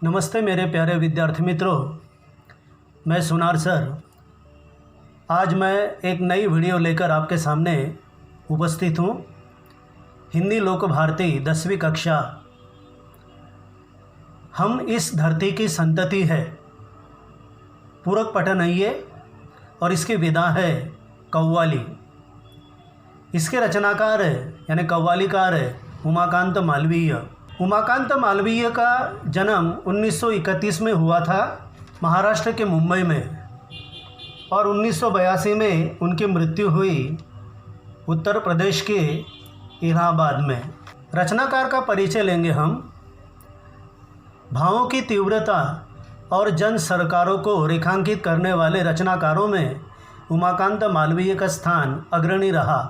नमस्ते मेरे प्यारे विद्यार्थी मित्रों, मैं सुनार सर। आज मैं एक नई वीडियो लेकर आपके सामने उपस्थित हूँ। हिंदी लोक भारती 10वीं कक्षा। हम इस धरती की संतति है। पूरक पठन आइए और इसकी विधा है कव्वाली। इसके रचनाकार यानी कव्वालीकार उमाकांत मालवीय। उमाकांत मालवीय का जन्म 1931 में हुआ था महाराष्ट्र के मुंबई में, और 1982 में उनकी मृत्यु हुई उत्तर प्रदेश के इलाहाबाद में। रचनाकार का परिचय लेंगे हम। भावों की तीव्रता और जन सरकारों को रेखांकित करने वाले रचनाकारों में उमाकांत मालवीय का स्थान अग्रणी रहा।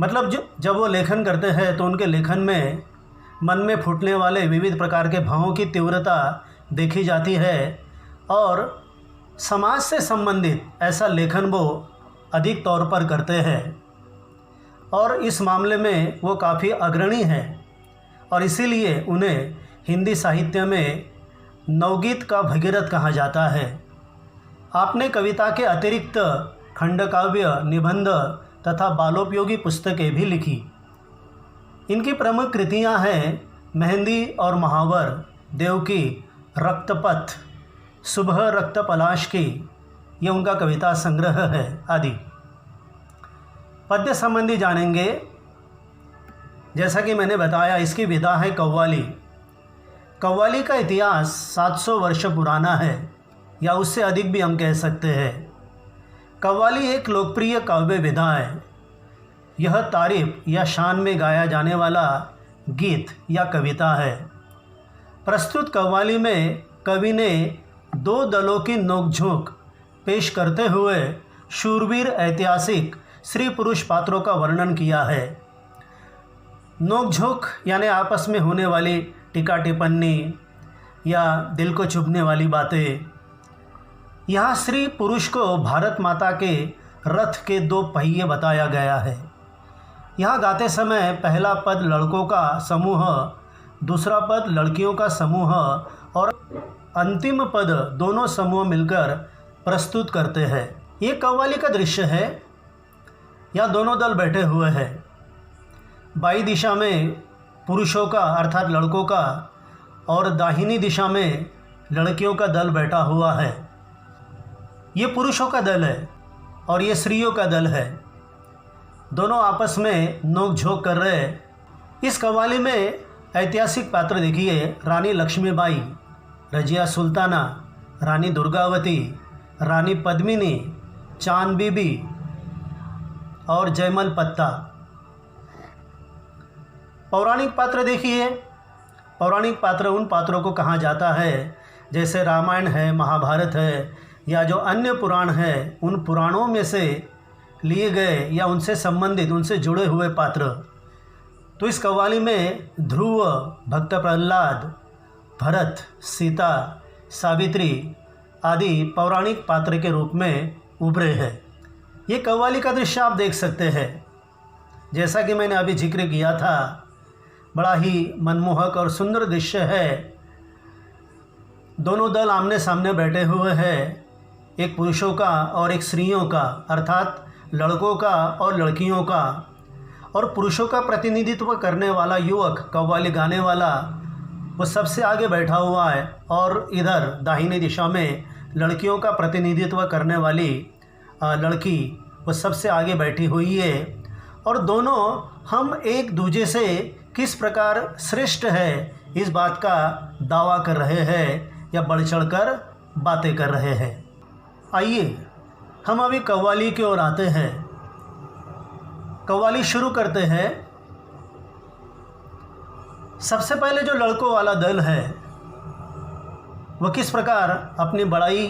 मतलब जब वो लेखन करते हैं तो उनके लेखन में मन में फूटने वाले विविध प्रकार के भावों की तीव्रता देखी जाती है, और समाज से संबंधित ऐसा लेखन वो अधिक तौर पर करते हैं, और इस मामले में वो काफ़ी अग्रणी हैं, और इसीलिए उन्हें हिंदी साहित्य में नवगीत का भगीरथ कहा जाता है। आपने कविता के अतिरिक्त खंडकाव्य, निबंध तथा बालोपयोगी पुस्तकें भी लिखी। इनकी प्रमुख कृतियां हैं मेहंदी और महावर, देवकी, रक्तपथ, सुबह रक्त पलाश की, ये उनका कविता संग्रह है आदि। पद्य संबंधी जानेंगे। जैसा कि मैंने बताया, इसकी विधा है कव्वाली। कव्वाली का इतिहास 700 वर्ष पुराना है, या उससे अधिक भी हम कह सकते हैं। कव्वाली एक लोकप्रिय काव्य विधा है। यह तारीफ या शान में गाया जाने वाला गीत या कविता है। प्रस्तुत कव्वाली में कवि ने दो दलों की नोकझोंक पेश करते हुए शूरवीर ऐतिहासिक स्त्री पुरुष पात्रों का वर्णन किया है। नोकझोंक यानी आपस में होने वाली टीका टिप्पणी या दिल को चुभने वाली बातें। यहाँ स्त्री पुरुष को भारत माता के रथ के दो पहिए बताया गया है। यहाँ गाते समय पहला पद लड़कों का समूह, दूसरा पद लड़कियों का समूह और अंतिम पद दोनों समूह मिलकर प्रस्तुत करते हैं। ये कव्वाली का दृश्य है। यहाँ दोनों दल बैठे हुए हैं। बाईं दिशा में पुरुषों का अर्थात लड़कों का, और दाहिनी दिशा में लड़कियों का दल बैठा हुआ है। ये पुरुषों का दल है और ये स्त्रियों का दल है। दोनों आपस में नोक झोंक कर रहे। इस कव्वाली में ऐतिहासिक पात्र देखिए। रानी लक्ष्मीबाई, रजिया सुल्ताना, रानी दुर्गावती, रानी पद्मिनी, चांद बीबी और जयमल पत्ता। पौराणिक पात्र देखिए। पौराणिक पात्र उन पात्रों को कहा जाता है जैसे रामायण है, महाभारत है, या जो अन्य पुराण है, उन पुराणों में से लिए गए या उनसे संबंधित, उनसे जुड़े हुए पात्र। तो इस कव्वाली में ध्रुव, भक्त प्रहलाद, भरत, सीता, सावित्री आदि पौराणिक पात्र के रूप में उभरे हैं। ये कव्वाली का दृश्य आप देख सकते हैं। जैसा कि मैंने अभी जिक्र किया था, बड़ा ही मनमोहक और सुंदर दृश्य है। दोनों दल आमने सामने बैठे हुए हैं, एक पुरुषों का और एक स्त्रियों का, अर्थात लड़कों का और लड़कियों का। और पुरुषों का प्रतिनिधित्व करने वाला युवक, कव्वाली गाने वाला, वो सबसे आगे बैठा हुआ है, और इधर दाहिनी दिशा में लड़कियों का प्रतिनिधित्व करने वाली लड़की वो सबसे आगे बैठी हुई है। और दोनों हम एक दूसरे से किस प्रकार श्रेष्ठ है इस बात का दावा कर रहे हैं या बढ़ चढ़ कर बातें कर रहे हैं। आइए हम अभी कव्वाली की ओर आते हैं। कव्वाली शुरू करते हैं। सबसे पहले जो लड़कों वाला दल है वह किस प्रकार अपनी बड़ाई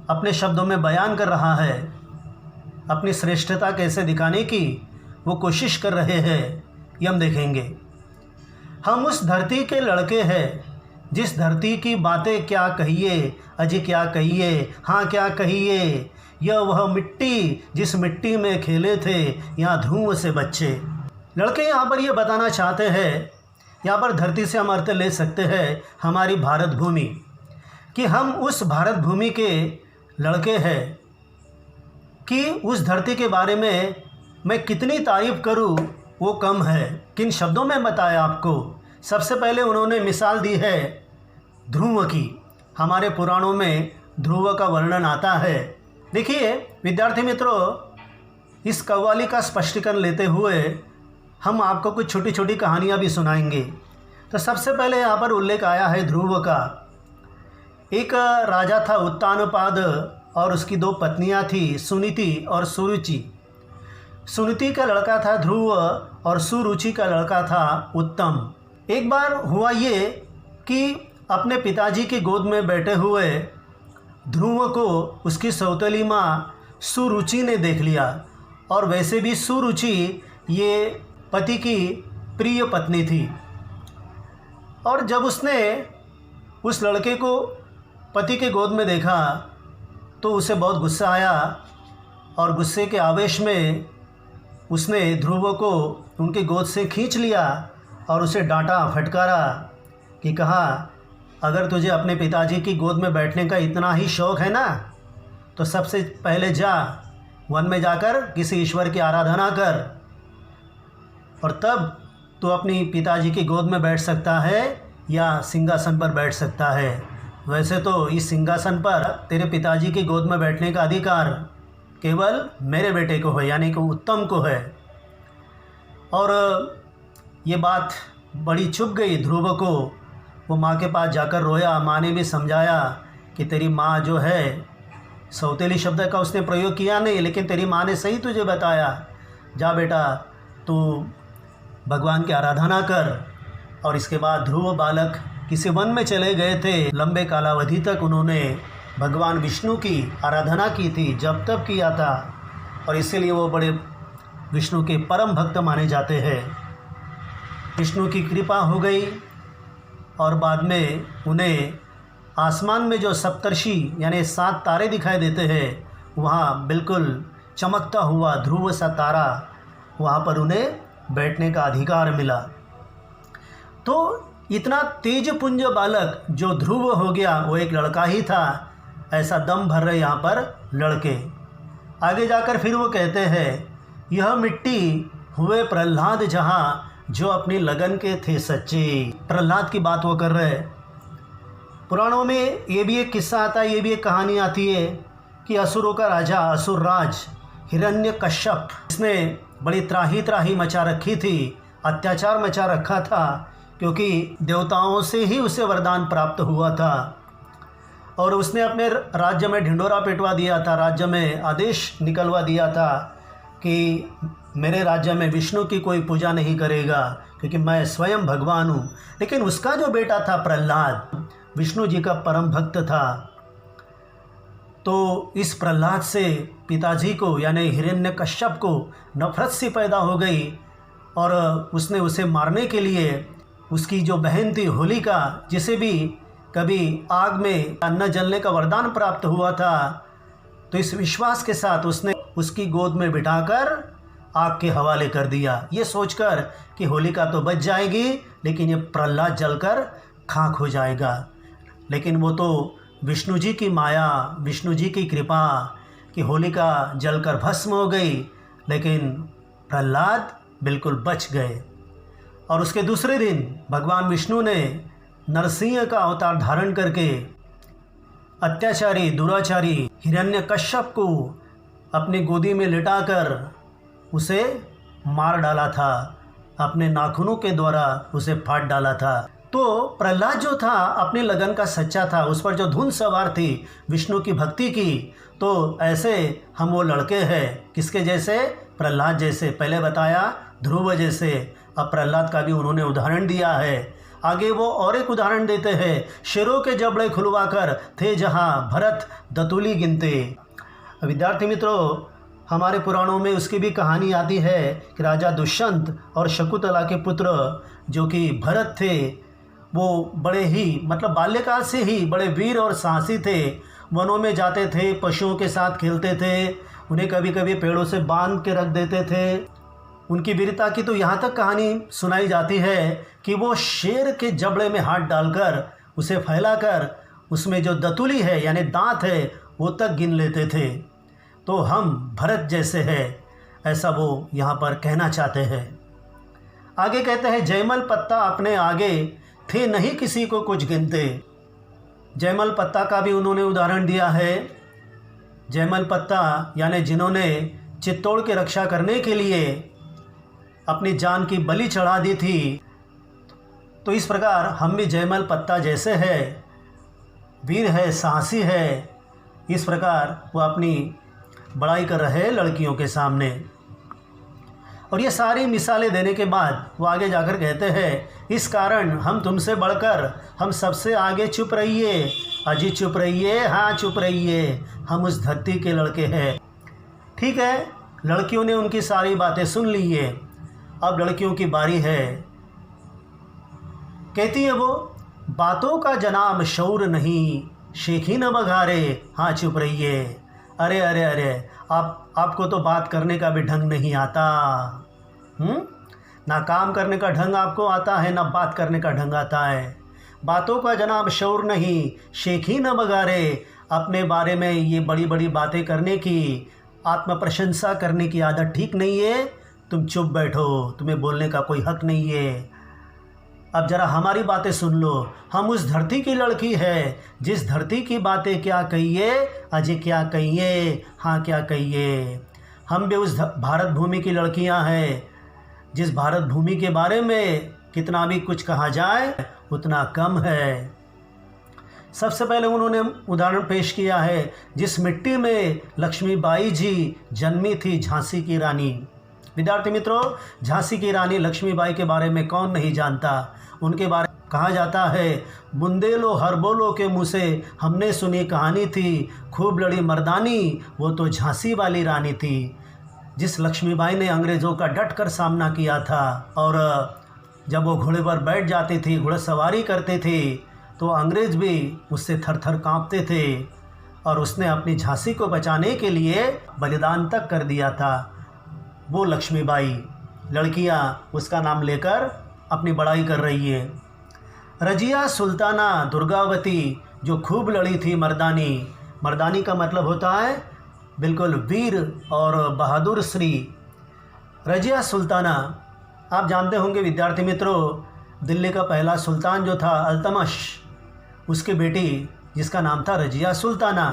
अपने शब्दों में बयान कर रहा है, अपनी श्रेष्ठता कैसे दिखाने की वो कोशिश कर रहे हैं, ये हम देखेंगे। हम उस धरती के लड़के हैं, जिस धरती की बातें क्या कहिए, अजी क्या कहिए, हाँ क्या कहिए, यह वह मिट्टी जिस मिट्टी में खेले थे यहाँ धुआं से बच्चे। लड़के यहाँ पर ये बताना चाहते हैं यहाँ पर धरती से हम अर्थ ले सकते हैं हमारी भारत भूमि, कि हम उस भारत भूमि के लड़के हैं, कि उस धरती के बारे में मैं कितनी तारीफ़ करूँ वो कम है। किन शब्दों में बताया आपको। सबसे पहले उन्होंने मिसाल दी है ध्रुव की। हमारे पुराणों में ध्रुव का वर्णन आता है। देखिए विद्यार्थी मित्रों, इस कव्वाली का स्पष्टीकरण लेते हुए हम आपको कुछ छोटी छोटी कहानियाँ भी सुनाएंगे। तो सबसे पहले यहाँ पर उल्लेख आया है ध्रुव का। एक राजा था उत्तानपाद और उसकी दो पत्नियाँ थी, सुनीति और सुरुचि। सुनीति का लड़का था ध्रुव और सुरुचि का लड़का था उत्तम। एक बार हुआ ये कि अपने पिताजी की गोद में बैठे हुए ध्रुव को उसकी सौतेली माँ सुरुचि ने देख लिया, और वैसे भी सुरुचि ये पति की प्रिय पत्नी थी। और जब उसने उस लड़के को पति के गोद में देखा तो उसे बहुत गुस्सा आया, और गुस्से के आवेश में उसने ध्रुव को उनकी गोद से खींच लिया और उसे डांटा, फटकारा कि कहा, अगर तुझे अपने पिताजी की गोद में बैठने का इतना ही शौक़ है ना, तो सबसे पहले जा वन में जाकर किसी ईश्वर की आराधना कर, और तब तू अपनी पिताजी की गोद में बैठ सकता है या सिंहासन पर बैठ सकता है। वैसे तो इस सिंहासन पर तेरे पिताजी की गोद में बैठने का अधिकार केवल मेरे बेटे को है, यानी कि उत्तम को है। और ये बात बड़ी चुभ गई ध्रुव को। वो माँ के पास जाकर रोया। माँ ने भी समझाया कि तेरी माँ जो है, सौतेली शब्द का उसने प्रयोग किया नहीं, लेकिन तेरी माँ ने सही तुझे बताया, जा बेटा तू भगवान की आराधना कर। और इसके बाद ध्रुव बालक किसी वन में चले गए थे। लंबे कालावधि तक उन्होंने भगवान विष्णु की आराधना की थी, जब तब किया था, और इसीलिए वो बड़े विष्णु के परम भक्त माने जाते हैं। विष्णु की कृपा हो गई और बाद में उन्हें आसमान में जो सप्तर्षि यानी 7 तारे दिखाई देते हैं, वहाँ बिल्कुल चमकता हुआ ध्रुव सा तारा, वहाँ पर उन्हें बैठने का अधिकार मिला। तो इतना तेजपुंज बालक जो ध्रुव हो गया वो एक लड़का ही था, ऐसा दम भर रहे यहाँ पर लड़के। आगे जाकर फिर वो कहते हैं, यह मिट्टी हुए प्रहलाद जहाँ, जो अपनी लगन के थे सच्चे। प्रहलाद की बात वो कर रहे हैं। पुराणों में ये भी एक किस्सा आता है, ये भी एक कहानी आती है कि असुरों का राजा असुरराज हिरण्यकश्यप, इसने बड़ी त्राही मचा रखी थी, अत्याचार मचा रखा था, क्योंकि देवताओं से ही उसे वरदान प्राप्त हुआ था। और उसने अपने राज्य में ढिंढोरा पिटवा दिया था, राज्य में आदेश निकलवा दिया था कि मेरे राज्य में विष्णु की कोई पूजा नहीं करेगा, क्योंकि मैं स्वयं भगवान हूँ। लेकिन उसका जो बेटा था प्रहलाद, विष्णु जी का परम भक्त था। तो इस प्रहलाद से पिताजी को यानी हिरण्यकश्यप को नफरत सी पैदा हो गई, और उसने उसे मारने के लिए उसकी जो बहन थी होलिका, जिसे भी कभी आग में न जलने का वरदान प्राप्त हुआ था, तो इस विश्वास के साथ उसने उसकी गोद में बिठाकर आग के हवाले कर दिया, ये सोचकर कि होलिका तो बच जाएगी, लेकिन ये प्रहलाद जलकर खाक हो जाएगा। लेकिन वो तो विष्णु जी की माया, विष्णु जी की कृपा कि होलिका जलकर भस्म हो गई, लेकिन प्रहलाद बिल्कुल बच गए। और उसके दूसरे दिन भगवान विष्णु ने नरसिंह का अवतार धारण करके अत्याचारी दुराचारी हिरण्यकश्यप को अपनी गोदी में लिटाकर उसे मार डाला था, अपने नाखूनों के द्वारा उसे फाड़ डाला था। तो प्रहलाद जो था अपनी लगन का सच्चा था, उस पर जो धुन सवार थी विष्णु की भक्ति की। तो ऐसे हम वो लड़के हैं, किसके जैसे? प्रहलाद जैसे। पहले बताया ध्रुव जैसे, अब प्रहलाद का भी उन्होंने उदाहरण दिया है। आगे वो और एक उदाहरण देते हैं, शेरों के जबड़े खुलवा कर थे जहाँ भरत दतुली गिनते। विद्यार्थी मित्रों, हमारे पुराणों में उसकी भी कहानी आती है कि राजा दुष्यंत और शकुंतला के पुत्र जो कि भरत थे, वो बड़े ही मतलब बाल्यकाल से ही बड़े वीर और साहसी थे। वनों में जाते थे, पशुओं के साथ खेलते थे, उन्हें कभी कभी पेड़ों से बांध के रख देते थे, उनकी वीरता की तो यहाँ तक कहानी सुनाई जाती है कि वो शेर के जबड़े में हाथ डालकर उसे फैलाकर उसमें जो दतुली है यानी दांत है वो तक गिन लेते थे। तो हम भरत जैसे हैं, ऐसा वो यहाँ पर कहना चाहते हैं। आगे कहते हैं, जयमल पत्ता अपने आगे थे नहीं किसी को कुछ गिनते। जयमल पत्ता का भी उन्होंने उदाहरण दिया है। जयमल पत्ता यानी जिन्होंने चित्तौड़ की रक्षा करने के लिए अपनी जान की बलि चढ़ा दी थी। तो इस प्रकार हम भी जयमल पत्ता जैसे हैं, वीर है, साहसी है। इस प्रकार वो अपनी बड़ाई कर रहे हैं लड़कियों के सामने। और ये सारी मिसालें देने के बाद वो आगे जाकर कहते हैं, इस कारण हम तुमसे बढ़कर हम सबसे आगे चुप रहिए, अजी चुप रहिए, हाँ चुप रहिए, हम उस धरती के लड़के हैं। ठीक है, लड़कियों ने उनकी सारी बातें सुन ली है। अब लड़कियों की बारी है। कहती है वो, बातों का जनाब शौर नहीं, शेखी न बघारे, हाँ चुप रहिए। अरे अरे अरे, आपको तो बात करने का भी ढंग नहीं आता। ना काम करने का ढंग आपको आता है, ना बात करने का ढंग आता है। बातों का जनाब शौर नहीं, शेखी न बघारे, अपने बारे में ये बड़ी बड़ी बातें करने की, आत्म प्रशंसा करने की आदत ठीक नहीं है। तुम चुप बैठो, तुम्हें बोलने का कोई हक नहीं है। अब ज़रा हमारी बातें सुन लो। हम उस धरती की लड़की है, जिस धरती की बातें क्या कहिए, अजय क्या कहिए, हाँ क्या कहिए। हम भी उस भारत भूमि की लड़कियां हैं, जिस भारत भूमि के बारे में कितना भी कुछ कहा जाए उतना कम है। सबसे पहले उन्होंने उदाहरण पेश किया है, जिस मिट्टी में लक्ष्मीबाई जी जन्मी थी, झांसी की रानी। विद्यार्थी मित्रों, झांसी की रानी लक्ष्मीबाई के बारे में कौन नहीं जानता। उनके बारे में कहा जाता है, बुंदेलो हरबोलो के मुँह से हमने सुनी कहानी थी, खूब लड़ी मर्दानी, वो तो झांसी वाली रानी थी। जिस लक्ष्मीबाई ने अंग्रेज़ों का डट कर सामना किया था, और जब वो घोड़े पर बैठ जाती थी, घुड़सवारी करते थे, तो अंग्रेज़ भी उससे थर थर काँपते थे। और उसने अपनी झांसी को बचाने के लिए बलिदान तक कर दिया था। वो लक्ष्मीबाई, लड़कियां उसका नाम लेकर अपनी बड़ाई कर रही है। रजिया सुल्ताना दुर्गावती, जो खूब लड़ी थी मर्दानी। मर्दानी का मतलब होता है बिल्कुल वीर और बहादुर स्त्री। रजिया सुल्ताना, आप जानते होंगे विद्यार्थी मित्रों, दिल्ली का पहला सुल्तान जो था अल्तमश, उसकी बेटी जिसका नाम था रजिया सुल्ताना।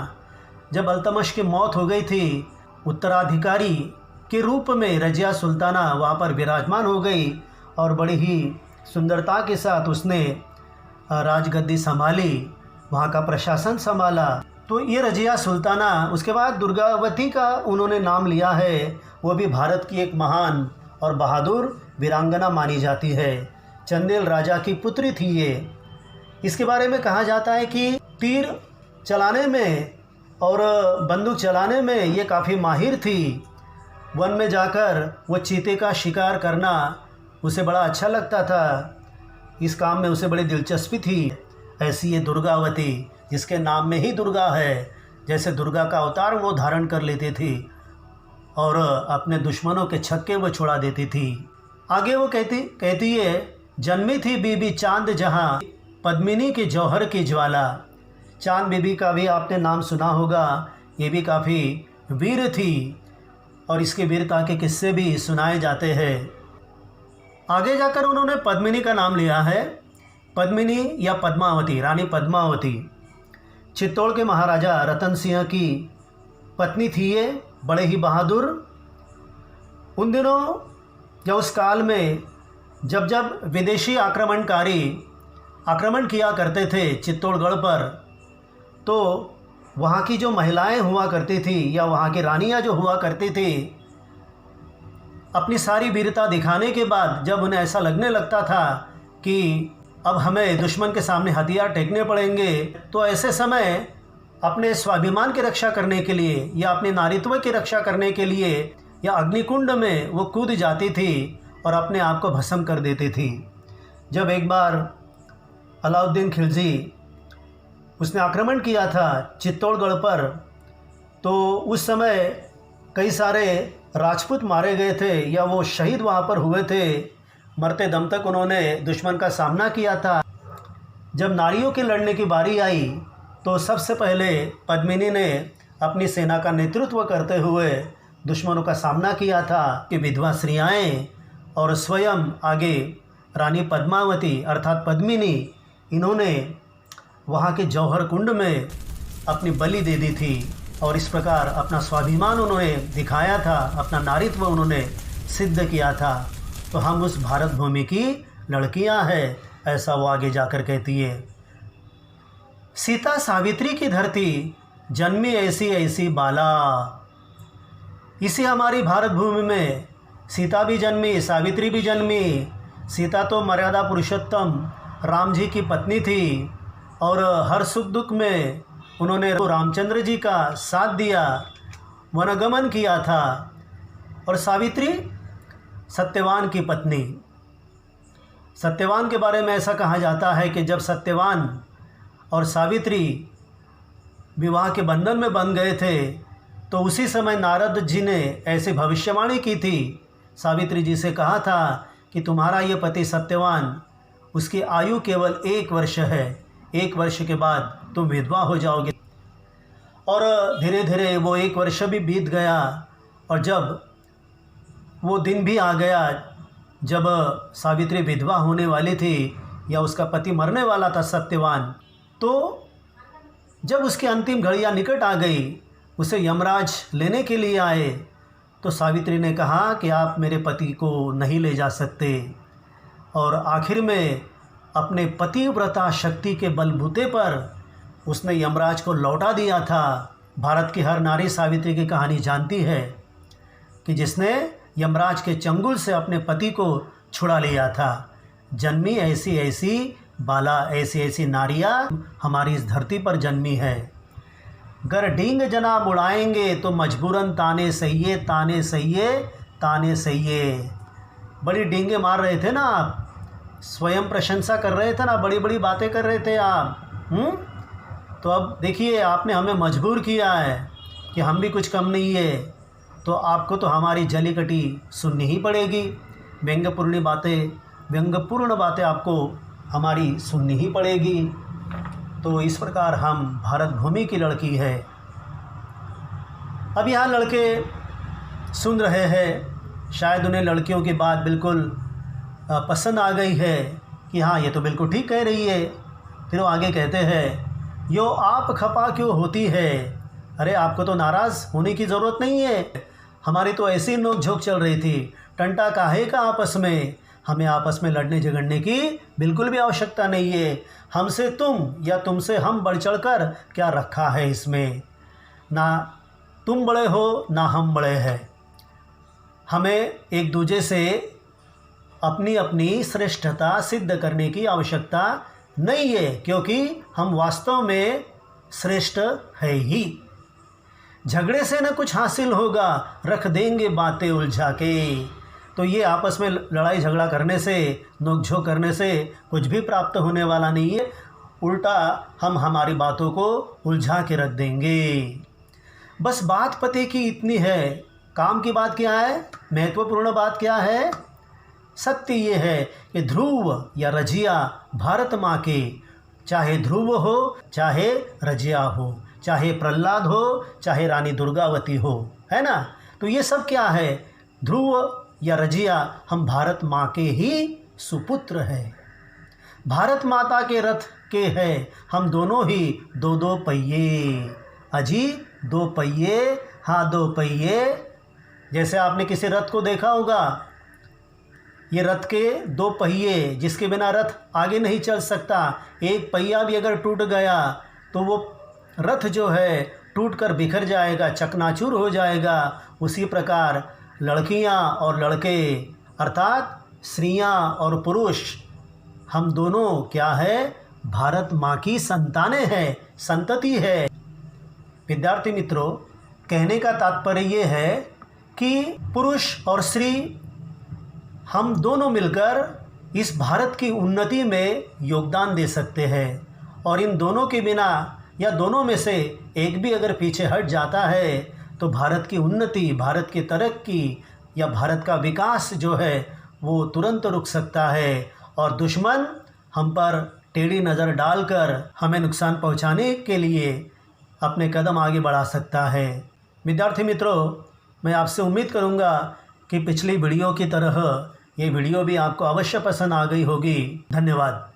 जब अल्तमश की मौत हो गई थी, उत्तराधिकारी के रूप में रजिया सुल्ताना वहाँ पर विराजमान हो गई और बड़ी ही सुंदरता के साथ उसने राजगद्दी संभाली, वहाँ का प्रशासन संभाला। तो ये रजिया सुल्ताना, उसके बाद दुर्गावती का उन्होंने नाम लिया है। वो भी भारत की एक महान और बहादुर वीरांगना मानी जाती है। चंदेल राजा की पुत्री थी ये। इसके बारे में कहा जाता है कि तीर चलाने में और बंदूक चलाने में ये काफ़ी माहिर थी। वन में जाकर वो चीते का शिकार करना उसे बड़ा अच्छा लगता था। इस काम में उसे बड़ी दिलचस्पी थी। ऐसी ये दुर्गावती, जिसके नाम में ही दुर्गा है, जैसे दुर्गा का अवतार वो धारण कर लेती थी और अपने दुश्मनों के छक्के वो छुड़ा देती थी। आगे वो कहती है, जन्मी थी बीबी चांद जहाँ, पद्मिनी के जौहर की ज्वाला। चांद बीबी का भी आपने नाम सुना होगा। ये भी काफ़ी वीर थी और इसके वीरता के किस्से भी सुनाए जाते हैं। आगे जाकर उन्होंने पद्मिनी का नाम लिया है। पद्मिनी या पद्मावती, रानी पद्मावती चित्तौड़ के महाराजा रतन सिंह की पत्नी थी। ये बड़े ही बहादुर। उन दिनों या उस काल में जब जब विदेशी आक्रमणकारी आक्रमण किया करते थे चित्तौड़गढ़ पर, तो वहाँ की जो महिलाएं हुआ करती थी या वहाँ की रानियाँ जो हुआ करती थी, अपनी सारी वीरता दिखाने के बाद जब उन्हें ऐसा लगने लगता था कि अब हमें दुश्मन के सामने हथियार टेकने पड़ेंगे, तो ऐसे समय अपने स्वाभिमान की रक्षा करने के लिए या अपने नारीत्व की रक्षा करने के लिए या अग्निकुंड में वो कूद जाती थी और अपने आप को भस्म कर देती थी। जब एक बार अलाउद्दीन खिलजी उसने आक्रमण किया था चित्तौड़गढ़ पर, तो उस समय कई सारे राजपूत मारे गए थे या वो शहीद वहाँ पर हुए थे, मरते दम तक उन्होंने दुश्मन का सामना किया था। जब नारियों के लड़ने की बारी आई तो सबसे पहले पद्मिनी ने अपनी सेना का नेतृत्व करते हुए दुश्मनों का सामना किया था कि विधवा स्त्रियाएँ और स्वयं आगे रानी पद्मावती अर्थात पद्मिनी, इन्होंने वहाँ के जौहर कुंड में अपनी बलि दे दी थी और इस प्रकार अपना स्वाभिमान उन्होंने दिखाया था, अपना नारीत्व उन्होंने सिद्ध किया था। तो हम उस भारत भूमि की लड़कियां हैं, ऐसा वो आगे जाकर कहती है। सीता सावित्री की धरती जन्मी ऐसी ऐसी बाला। इसी हमारी भारत भूमि में सीता भी जन्मी, सावित्री भी जन्मी। सीता तो मर्यादा पुरुषोत्तम राम जी की पत्नी थी और हर सुख दुख में उन्होंने रामचंद्र जी का साथ दिया, वनगमन किया था। और सावित्री सत्यवान की पत्नी। सत्यवान के बारे में ऐसा कहा जाता है कि जब सत्यवान और सावित्री विवाह के बंधन में बंध गए थे तो उसी समय नारद जी ने ऐसी भविष्यवाणी की थी। सावित्री जी से कहा था कि तुम्हारा ये पति सत्यवान, उसकी आयु केवल 1 वर्ष है, 1 वर्ष के बाद तुम विधवा हो जाओगे। और धीरे धीरे वो 1 वर्ष भी बीत गया और जब वो दिन भी आ गया जब सावित्री विधवा होने वाली थी या उसका पति मरने वाला था सत्यवान, तो जब उसकी अंतिम घड़ियाँ निकट आ गई, उसे यमराज लेने के लिए आए, तो सावित्री ने कहा कि आप मेरे पति को नहीं ले जा सकते। और आखिर में अपने पतिव्रता शक्ति के बलबूते पर उसने यमराज को लौटा दिया था। भारत की हर नारी सावित्री की कहानी जानती है कि जिसने यमराज के चंगुल से अपने पति को छुड़ा लिया था। जन्मी ऐसी ऐसी बाला, ऐसी ऐसी नारियाँ हमारी इस धरती पर जन्मी है। गर डींग जना मुड़ाएंगे तो मजबूरन ताने सहिए, ताने सहिए, ताने सहिए। बड़ी डींगे मार रहे थे ना आप, स्वयं प्रशंसा कर रहे थे ना, बड़ी बड़ी बातें कर रहे थे आप। तो अब देखिए, आपने हमें मजबूर किया है कि हम भी कुछ कम नहीं है, तो आपको तो हमारी जली कटी सुननी ही पड़ेगी। व्यंग्यपूर्ण बातें आपको हमारी सुननी ही पड़ेगी। तो इस प्रकार हम भारत भूमि की लड़की है। अब यहाँ लड़के सुन रहे हैं, शायद उन्हें लड़कियों की बात बिल्कुल पसंद आ गई है कि हाँ, ये तो बिल्कुल ठीक कह रही है। फिर वो आगे कहते हैं, यो आप खपा क्यों होती है। अरे आपको तो नाराज़ होने की ज़रूरत नहीं है, हमारी तो ऐसी नोक झोंक चल रही थी। टंटा काहे का आपस में, हमें आपस में लड़ने झगड़ने की बिल्कुल भी आवश्यकता नहीं है। हमसे तुम या तुमसे हम बढ़ चढ़ कर क्या रखा है इसमें। ना तुम बड़े हो ना हम बड़े हैं। हमें एक दूसरे से अपनी अपनी श्रेष्ठता सिद्ध करने की आवश्यकता नहीं है, क्योंकि हम वास्तव में श्रेष्ठ है ही। झगड़े से न कुछ हासिल होगा, रख देंगे बातें उलझा के। तो ये आपस में लड़ाई झगड़ा करने से, नोकझोंक करने से कुछ भी प्राप्त होने वाला नहीं है, उल्टा हम हमारी बातों को उलझा के रख देंगे। बस बात पते की इतनी है। काम की बात क्या है, महत्वपूर्ण बात क्या है। सत्य ये है कि ध्रुव या रजिया भारत माँ के, चाहे ध्रुव हो चाहे रजिया हो, चाहे प्रहलाद हो चाहे रानी दुर्गावती हो, है ना। तो ये सब क्या है, ध्रुव या रजिया हम भारत माँ के ही सुपुत्र हैं। भारत माता के रथ के हैं हम दोनों ही 2-2 पहिए। अजी 2 पहिए, हाँ 2 पहिए। जैसे आपने किसी रथ को देखा होगा, ये रथ के 2 पहिए, जिसके बिना रथ आगे नहीं चल सकता। एक पहिया भी अगर टूट गया तो वो रथ जो है टूटकर बिखर जाएगा, चकनाचूर हो जाएगा। उसी प्रकार लड़कियां और लड़के अर्थात स्त्रियां और पुरुष, हम दोनों क्या है, भारत माँ की संतानें हैं, संतति है। विद्यार्थी मित्रों, कहने का तात्पर्य ये है कि पुरुष और स्त्री हम दोनों मिलकर इस भारत की उन्नति में योगदान दे सकते हैं। और इन दोनों के बिना या दोनों में से एक भी अगर पीछे हट जाता है तो भारत की उन्नति, भारत की तरक्की या भारत का विकास जो है वो तुरंत रुक सकता है और दुश्मन हम पर टेढ़ी नज़र डालकर हमें नुकसान पहुंचाने के लिए अपने कदम आगे बढ़ा सकता है। विद्यार्थी मित्रों, मैं आपसे उम्मीद करूंगा कि पिछली वीडियो की तरह ये वीडियो भी आपको अवश्य पसंद आ गई होगी। धन्यवाद।